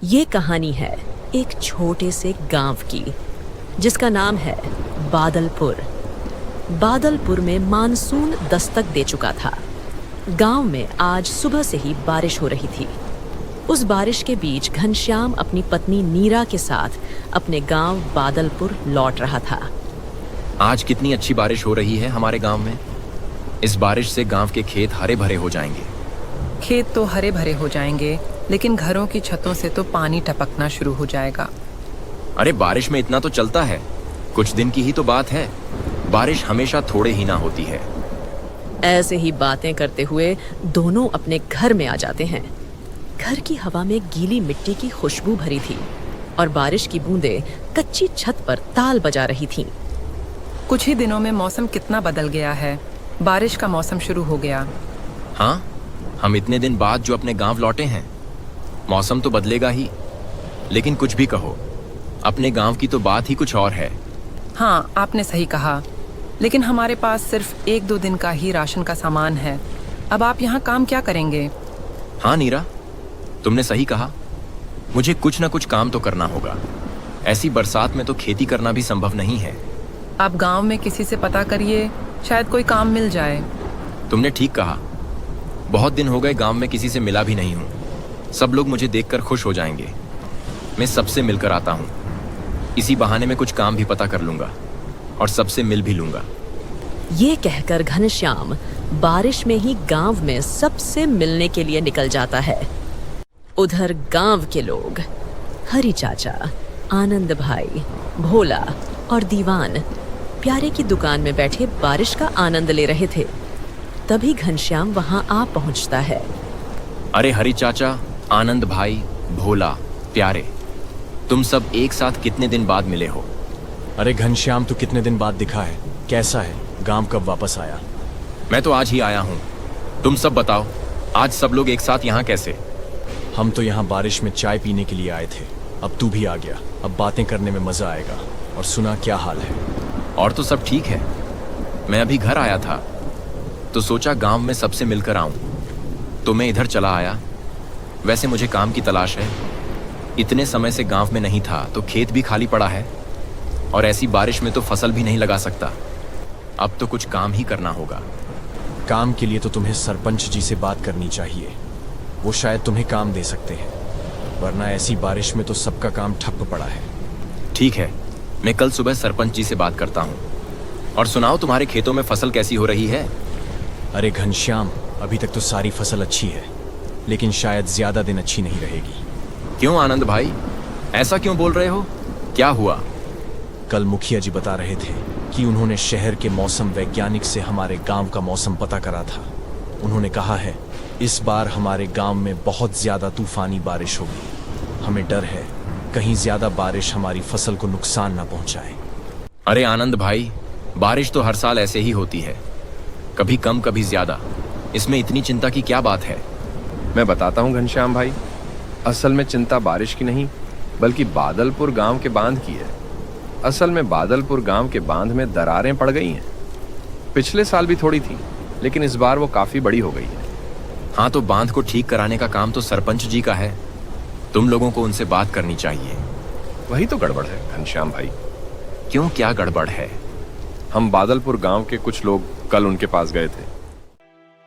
ये कहानी है एक छोटे से गांव की जिसका नाम है बादलपुर। बादलपुर में मानसून दस्तक दे चुका था। गांव में आज सुबह से ही बारिश हो रही थी। उस बारिश के बीच घनश्याम अपनी पत्नी नीरा के साथ अपने गांव बादलपुर लौट रहा था। आज कितनी अच्छी बारिश हो रही है हमारे गांव में। इस बारिश से गांव के खेत हरे भरे हो जाएंगे। खेत तो हरे भरे हो जाएंगे, लेकिन घरों की छतों से तो पानी टपकना शुरू हो जाएगा। अरे बारिश में इतना तो चलता है, कुछ दिन की ही तो बात है। बारिश हमेशा थोड़े ही ना होती है। ऐसे ही बातें करते हुए दोनों अपने घर में आ जाते हैं। घर की हवा में गीली मिट्टी की खुशबू भरी थी और बारिश की बूंदें कच्ची छत पर ताल बजा रही थीं। कुछ ही दिनों में मौसम कितना बदल गया है। बारिश का मौसम शुरू हो गया। हाँ, हम इतने दिन बाद जो अपने गांव लौटे हैं, मौसम तो बदलेगा ही। लेकिन कुछ भी कहो, अपने गांव की तो बात ही कुछ और है। हाँ, आपने सही कहा, लेकिन हमारे पास सिर्फ 1-2 दिन का ही राशन का सामान है। अब आप यहाँ काम क्या करेंगे? हाँ नीरा, तुमने सही कहा। मुझे कुछ ना कुछ काम तो करना होगा। ऐसी बरसात में तो खेती करना भी संभव नहीं है। आप गांव में किसी से पता करिए, शायद कोई काम मिल जाए। तुमने ठीक कहा। बहुत दिन हो गए गांव में किसी से मिला भी नहीं हूँ। सब लोग मुझे देखकर खुश हो जाएंगे। मैं सबसे मिलकर आता हूँ। इसी बहाने में कुछ काम भी पता कर लूंगा और सबसे मिल भी लूंगा। ये कहकर घनश्याम बारिश में ही गांव में सबसे मिलने के लिए निकल जाता है। उधर गांव के लोग हरी चाचा, आनंद भाई, भोला और दीवान प्यारे की दुकान में बैठे बारिश का आनंद ले रहे थे। तभी घनश्याम वहां आ पहुंचता है। अरे हरी चाचा, आनंद भाई, भोला, प्यारे, तुम सब एक साथ कितने दिन बाद मिले हो? अरे घनश्याम, तू कितने दिन बाद दिखा है? कैसा है? गांव कब वापस आया? मैं तो आज ही आया हूँ। तुम सब बताओ, आज सब लोग एक साथ यहाँ कैसे? हम तो यहाँ बारिश में चाय पीने के लिए आए थे। अब तू भी आ गया। अब बातें करने में मजा आएगा। और सुना, क्या हाल है? और तो सब ठीक है। मैं अभी घर आया था तो सोचा गांव में सबसे मिलकर आऊं, तो मैं इधर चला आया। वैसे मुझे काम की तलाश है। इतने समय से गांव में नहीं था तो खेत भी खाली पड़ा है और ऐसी बारिश में तो फसल भी नहीं लगा सकता। अब तो कुछ काम ही करना होगा। काम के लिए तो तुम्हें सरपंच जी से बात करनी चाहिए। वो शायद तुम्हें काम दे सकते हैं, वरना ऐसी बारिश में तो सबका काम ठप पड़ा है। ठीक है, मैं कल सुबह सरपंच जी से बात करता हूँ। और सुनाओ, तुम्हारे खेतों में फसल कैसी हो रही है? अरे घनश्याम, अभी तक तो सारी फसल अच्छी है, लेकिन शायद ज्यादा दिन अच्छी नहीं रहेगी। क्यों आनंद भाई, ऐसा क्यों बोल रहे हो? क्या हुआ? कल मुखिया जी बता रहे थे कि उन्होंने शहर के मौसम वैज्ञानिक से हमारे गांव का मौसम पता करा था। उन्होंने कहा है इस बार हमारे गांव में बहुत ज्यादा तूफानी बारिश होगी। हमें डर है कहीं ज्यादा बारिश हमारी फसल को नुकसान ना पहुंचाए। अरे आनंद भाई, बारिश तो हर साल ऐसे ही होती है, कभी कम कभी ज्यादा। इसमें इतनी चिंता की क्या बात है? मैं बताता हूँ घनश्याम भाई, असल में चिंता बारिश की नहीं बल्कि बादलपुर गांव के बांध की है। असल में बादलपुर गांव के बांध में दरारें पड़ गई हैं। पिछले साल भी थोड़ी थी, लेकिन इस बार वो काफी बड़ी हो गई है। हाँ, तो बांध को ठीक कराने का काम तो सरपंच जी का है। तुम लोगों को उनसे बात करनी चाहिए। वही तो गड़बड़ है घनश्याम भाई। क्यों, क्या गड़बड़ है? हम बादलपुर गांव के कुछ लोग कल उनके पास गए थे।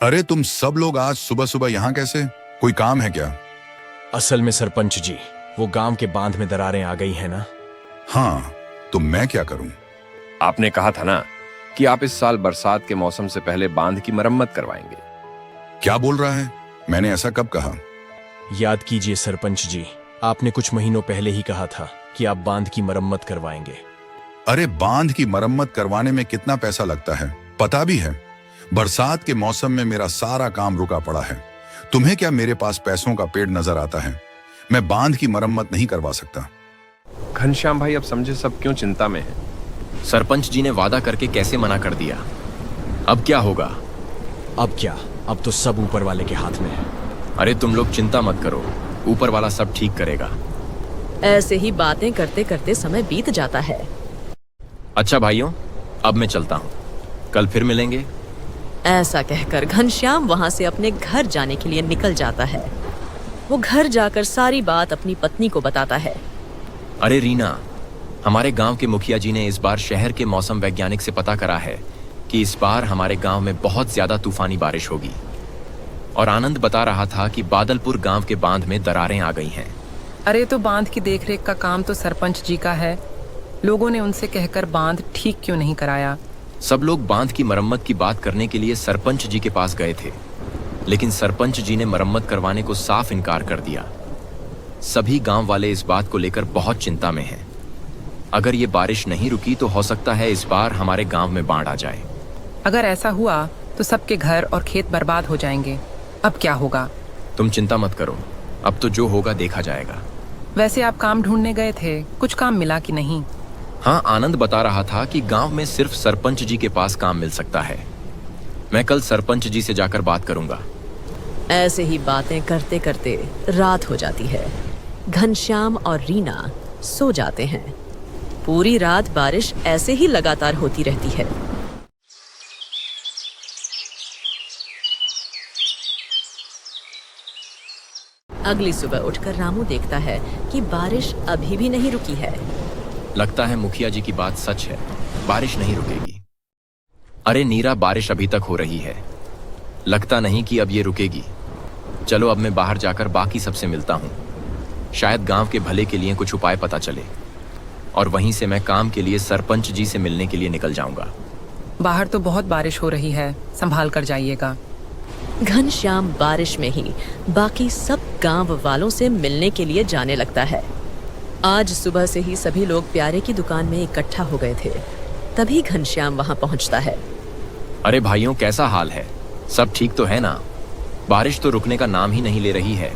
अरे तुम सब लोग आज सुबह सुबह यहाँ कैसे? कोई काम है क्या? असल में सरपंच जी, वो गांव के बांध में दरारें आ गई है ना। हाँ, तो मैं क्या करूं? आपने कहा था ना कि आप इस साल बरसात के मौसम से पहले बांध की मरम्मत करवाएंगे। क्या बोल रहा है? मैंने ऐसा कब कहा? याद कीजिए सरपंच जी, आपने कुछ महीनों पहले ही कहा था कि आप बांध की मरम्मत करवाएंगे। अरे बांध की मरम्मत करवाने में कितना पैसा लगता है पता भी है। बरसात के मौसम में मेरा सारा काम रुका पड़ा है। तुम्हें क्या मेरे पास पैसों का पेड़ नजर आता है? मैं बांध की मरम्मत नहीं करवा सकता। घनश्याम भाई, अब समझे सब क्यों चिंता में है। सरपंच जी ने वादा करके कैसे मना कर दिया? अब क्या होगा? अब क्या? अब तो सब ऊपर वाले के हाथ में है। अरे तुम लोग चिंता मत करो, ऊपर वाला सब ठीक करेगा। ऐसे ही बातें करते करते समय बीत जाता है। अच्छा भाइयों, अब मैं चलता हूँ, कल फिर मिलेंगे। ऐसा कहकर घनश्याम वहां से अपने घर जाने के लिए निकल जाता है। वो घर जाकर सारी बात अपनी पत्नी को बताता है। अरे रीना, हमारे गांव के मुखिया जी ने इस बार शहर के मौसम वैज्ञानिक से पता करा है कि इस बार हमारे गांव में बहुत ज्यादा तूफानी बारिश होगी। और आनंद बता रहा था कि बादलपुर गांव के बांध में दरारें आ गई हैं। अरे तो बांध की देखरेख का काम तो सरपंच जी का है। लोगों ने उनसे कहकर बांध ठीक क्यों नहीं कराया? सब लोग बांध की मरम्मत की बात करने के लिए सरपंच जी के पास गए थे, लेकिन सरपंच जी ने मरम्मत करवाने को साफ इनकार कर दिया। सभी गांव वाले इस बात को लेकर बहुत चिंता में हैं। अगर ये बारिश नहीं रुकी तो हो सकता है इस बार हमारे गांव में बाढ़ आ जाए। अगर ऐसा हुआ तो सबके घर और खेत बर्बाद हो जाएंगे। अब क्या होगा? तुम चिंता मत करो, अब तो जो होगा देखा जाएगा। वैसे आप काम ढूंढने गए थे, कुछ काम मिला कि नहीं? हाँ, आनंद बता रहा था कि गांव में सिर्फ सरपंच जी के पास काम मिल सकता है। मैं कल सरपंच जी से जाकर बात करूंगा। ऐसे ही बातें करते करते रात हो जाती है। घनश्याम और रीना सो जाते हैं। पूरी रात बारिश ऐसे ही लगातार होती रहती है। अगली सुबह उठकर रामू देखता है कि बारिश अभी भी नहीं रुकी है। लगता है मुखिया जी की बात सच है, बारिश नहीं रुकेगी। अरे नीरा, बारिश अभी तक हो रही है, लगता नहीं कि अब ये रुकेगी। चलो अब मैं बाहर जाकर बाकी सबसे मिलता हूँ, शायद गांव के भले के लिए कुछ उपाय पता चले, और वहीं से मैं काम के लिए सरपंच जी से मिलने के लिए निकल जाऊंगा। बाहर तो बहुत बारिश हो रही है, संभाल कर जाइएगा। घनश्याम बारिश में ही बाकी सब गांव वालों से मिलने के लिए जाने लगता है। आज सुबह से ही सभी लोग प्यारे की दुकान में इकट्ठा हो गए थे। तभी घनश्याम वहां पहुंचता है। अरे भाइयों, कैसा हाल है? सब ठीक तो है ना? बारिश तो रुकने का नाम ही नहीं ले रही है।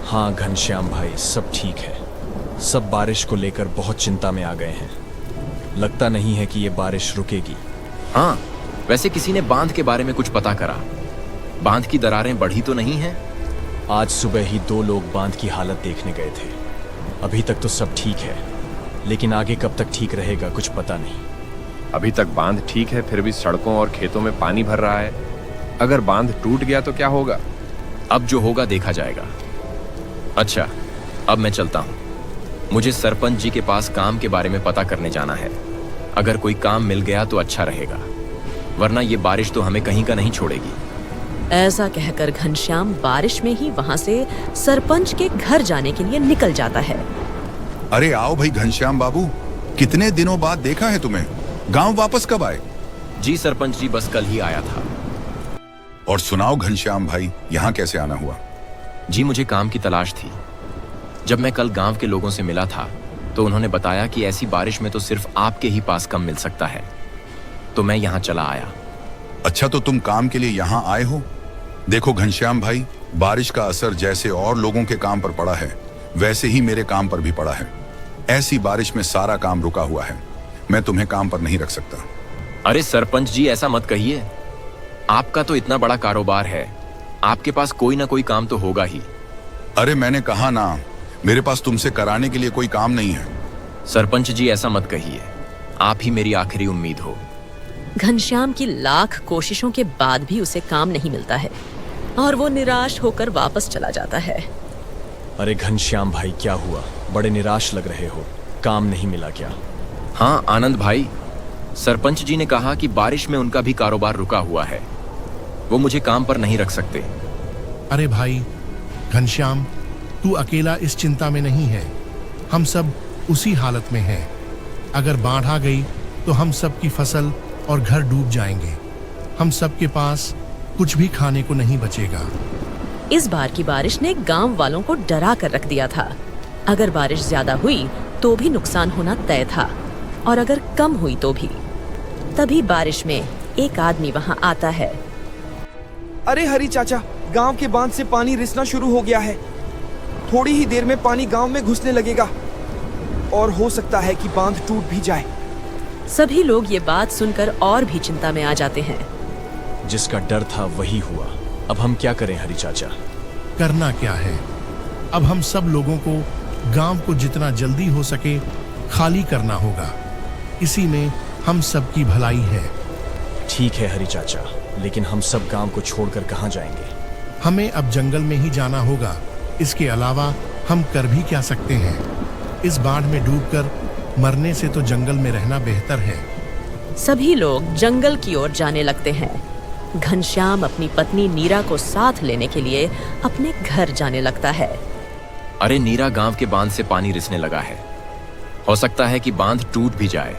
हाँ घनश्याम भाई, सब ठीक है। सब बारिश को लेकर बहुत चिंता में आ गए हैं। लगता नहीं है कि ये बारिश रुकेगी। हाँ, वैसे किसी ने बांध के बारे में कुछ पता करा? बांध की दरारें बढ़ी तो नहीं हैं? आज सुबह ही 2 लोग बांध की हालत देखने गए थे। अभी तक तो सब ठीक है, लेकिन आगे कब तक ठीक रहेगा कुछ पता नहीं। अभी तक बांध ठीक है, फिर भी सड़कों और खेतों में पानी भर रहा है। अगर बांध टूट गया तो क्या होगा? अब जो होगा देखा जाएगा। अच्छा, अब मैं चलता हूँ। मुझे सरपंच जी के पास काम के बारे में पता करने जाना है। अगर कोई काम मिल गया तो अच्छा रहेगा, वरना ये बारिश तो हमें कहीं का नहीं छोड़ेगी। ऐसा कहकर घनश्याम बारिश में ही वहां से सरपंच के घर जाने के लिए निकल जाता है। अरे आओ भाई घनश्याम बाबू, कितने दिनों बाद देखा है तुम्हें। गांव वापस कब आए? जी सरपंच जी, बस कल ही आया था। और सुनाओ घनश्याम भाई, यहाँ कैसे आना हुआ? जी, मुझे काम की तलाश थी। जब मैं कल गांव के लोगों से मिला था तो उन्होंने बताया कि ऐसी बारिश में तो सिर्फ आपके ही पास काम मिल सकता है, तो मैं यहाँ चला आया। अच्छा, तो तुम काम के लिए यहाँ आए हो? देखो घनश्याम भाई, बारिश का असर जैसे और लोगों के काम पर पड़ा है, वैसे ही मेरे काम पर भी पड़ा है। ऐसी बारिश में सारा काम रुका हुआ है। मैं तुम्हें काम पर नहीं रख सकता। अरे सरपंच जी, ऐसा मत कहिए। आपका तो इतना बड़ा कारोबार है, आपके पास कोई ना कोई काम तो होगा ही। अरे मैंने कहा ना, मेरे पास तुमसे कराने के लिए कोई काम नहीं है। सरपंच जी, ऐसा मत कहिए, आप ही मेरी आखिरी उम्मीद हो। घनश्याम की लाख कोशिशों के बाद भी उसे काम नहीं मिलता है और वो निराश होकर वापस चला जाता है। अरे घनश्याम भाई, क्या हुआ? बड़े निराश लग रहे हो, काम नहीं मिला क्या? हाँ आनंद भाई, सरपंच जी ने कहा कि बारिश में उनका भी कारोबार रुका हुआ है, वो मुझे काम पर नहीं रख सकते। अरे भाई घनश्याम, तू अकेला इस चिंता में नहीं है, हम सब उसी हालत में हैं। अगर बाढ़ आ गई तो हम सब की फसल और घर डूब जाएंगे। हम सब के पास कुछ भी खाने को नहीं बचेगा। इस बार की बारिश ने गांव वालों को डरा कर रख दिया था। अगर बारिश ज्यादा हुई तो भी नुकसान होना तय था, और अगर कम हुई तो भी। तभी बारिश में एक आदमी वहां आता है। अरे हरी चाचा, गांव के बांध से पानी रिसना शुरू हो गया है। थोड़ी ही देर में पानी गांव में घुसने लगेगा और हो सकता है कि बांध टूट भी जाए। सभी लोग ये बात सुनकर और भी चिंता में आ जाते हैं। जिसका डर था वही हुआ। अब हम क्या करें हरी चाचा? करना क्या है? अब हम सब लोगों को गांव को जितना जल्दी हो सके खाली करना होगा। इसी में हम सबकी भलाई है। ठीक है हरी चाचा, लेकिन हम सब गांव को छोड़कर कहाँ जाएंगे? हमें अब जंगल में ही जाना होगा। इसके अलावा हम कर भी क्या सकते हैं? इस बाढ़ में डूबकर मरने से तो जंगल में रहना बेहतर है। सभी लोग जंगल की ओर जाने लगते हैं। घनश्याम अपनी पत्नी नीरा को साथ लेने के लिए अपने घर जाने लगता है। अरे नीरा, गांव के बांध से पानी रिसने लगा है। हो सकता है कि बांध टूट भी जाए।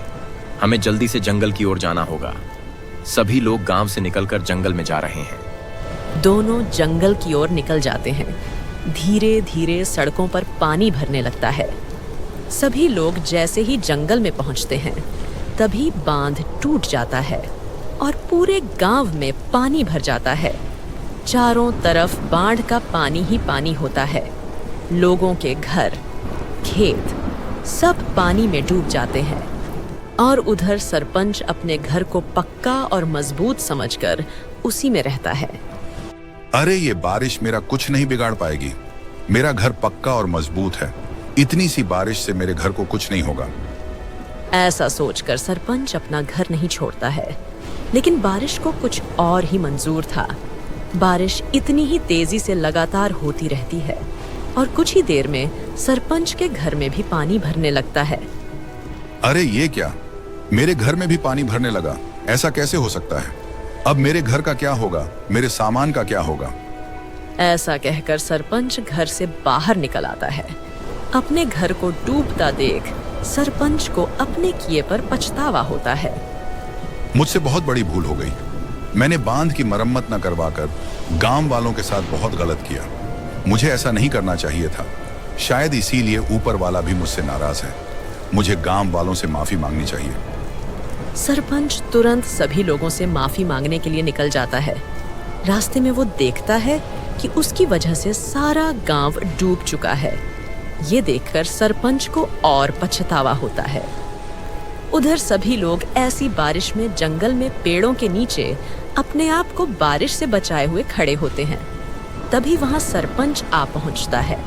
हमें जल्दी से जंगल की ओर जाना होगा। सभी लोग गांव से निकलकर जंगल में जा रहे हैं। दोनों जंगल की ओर निकल जाते हैं। धीरे धीरे सड़कों पर पानी भरने लगता है। सभी लोग जैसे ही जंगल में पहुंचते हैं, तभी बांध टूट जाता है और पूरे गांव में पानी भर जाता है। चारों तरफ बाढ़ का पानी ही पानी होता है। लोगों के घर, खेत सब पानी में डूब जाते हैं। और उधर सरपंच अपने घर को पक्का और मजबूत समझकर उसी में रहता है। अरे ये बारिश मेरा कुछ नहीं बिगाड़ पाएगी। मेरा घर पक्का और मजबूत है। इतनी सी बारिश से मेरे घर को कुछ नहीं होगा। ऐसा सोचकर सरपंच अपना घर नहीं छोड़ता है। लेकिन बारिश को कुछ और ही मंजूर था। बारिश इतनी ही तेजी से लगातार होती रहती है और कुछ ही देर में सरपंच के घर में भी पानी भरने लगता है। अरे ये क्या, मेरे घर में भी पानी भरने लगा। ऐसा कैसे हो सकता है? अब मेरे घर का क्या होगा? मेरे सामान का क्या होगा? ऐसा कहकर सरपंच घर से बाहर निकल आता है। अपने घर को डूबता देख सरपंच को अपने किए पर पछतावा होता है। मुझसे बहुत बड़ी भूल हो गई। मैंने बांध की मरम्मत न करवाकर गांव वालों के साथ बहुत गलत किया। मुझे ऐसा नहीं करना चाहिए था। शायद इसीलिए ऊपर वाला भी मुझसे नाराज है। मुझे गांव वालों से माफी मांगनी चाहिए। सरपंच तुरंत सभी लोगों से माफी मांगने के लिए निकल जाता है। रास्ते में वो देखता है कि उसकी वजह से सारा गांव डूब चुका है। ये देखकर सरपंच को और पछतावा होता है। उधर सभी लोग ऐसी बारिश में जंगल में पेड़ों के नीचे अपने आप को बारिश से बचाए हुए खड़े होते हैं। तभी वहां सरपंच आ पहुंचता है।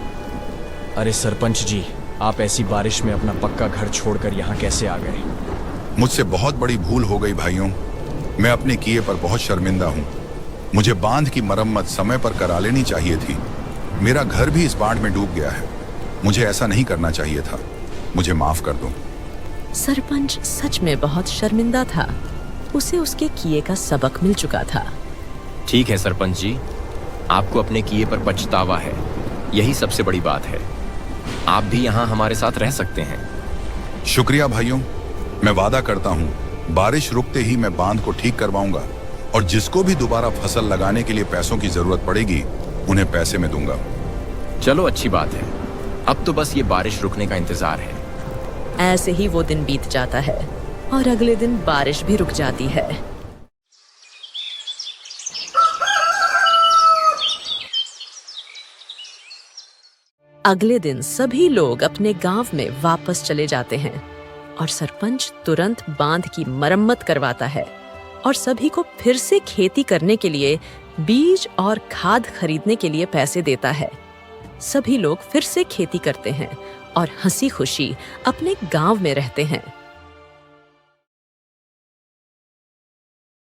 अरे सरपंच जी, आप ऐसी बारिश में अपना पक्का घर छोड़कर यहाँ कैसे आ गए? मुझसे बहुत बड़ी भूल हो गई भाइयों। मैं अपने किए पर बहुत शर्मिंदा हूँ। मुझे बांध की मरम्मत समय पर करा लेनी चाहिए थी। मेरा घर भी इस बाढ़ में डूब गया है। मुझे ऐसा नहीं करना चाहिए था। मुझे माफ कर दो। सरपंच सच में बहुत शर्मिंदा था। उसे उसके किए का सबक मिल चुका था। ठीक है सरपंच जी, आपको अपने किए पर पछतावा है। यही सबसे बड़ी बात है। आप भी यहाँ हमारे साथ रह सकते हैं। शुक्रिया भाइयों। मैं वादा करता हूँ, बारिश रुकते ही मैं बांध को ठीक करवाऊंगा और जिसको भी दोबारा फसल लगाने के लिए पैसों की जरूरत पड़ेगी, उन्हें पैसे में दूंगा। चलो अच्छी बात है। अब तो बस ये बारिश रुकने का इंतजार है। ऐसे ही वो दिन बीत जाता है और अगले दिन बारिश भी रुक जाती है। अगले दिन सभी लोग अपने गांव में वापस चले जाते हैं और सरपंच तुरंत बांध की मरम्मत करवाता है और सभी को फिर से खेती करने के लिए बीज और खाद खरीदने के लिए पैसे देता है। सभी लोग फिर से खेती करते हैं और हंसी खुशी अपने गांव में रहते हैं।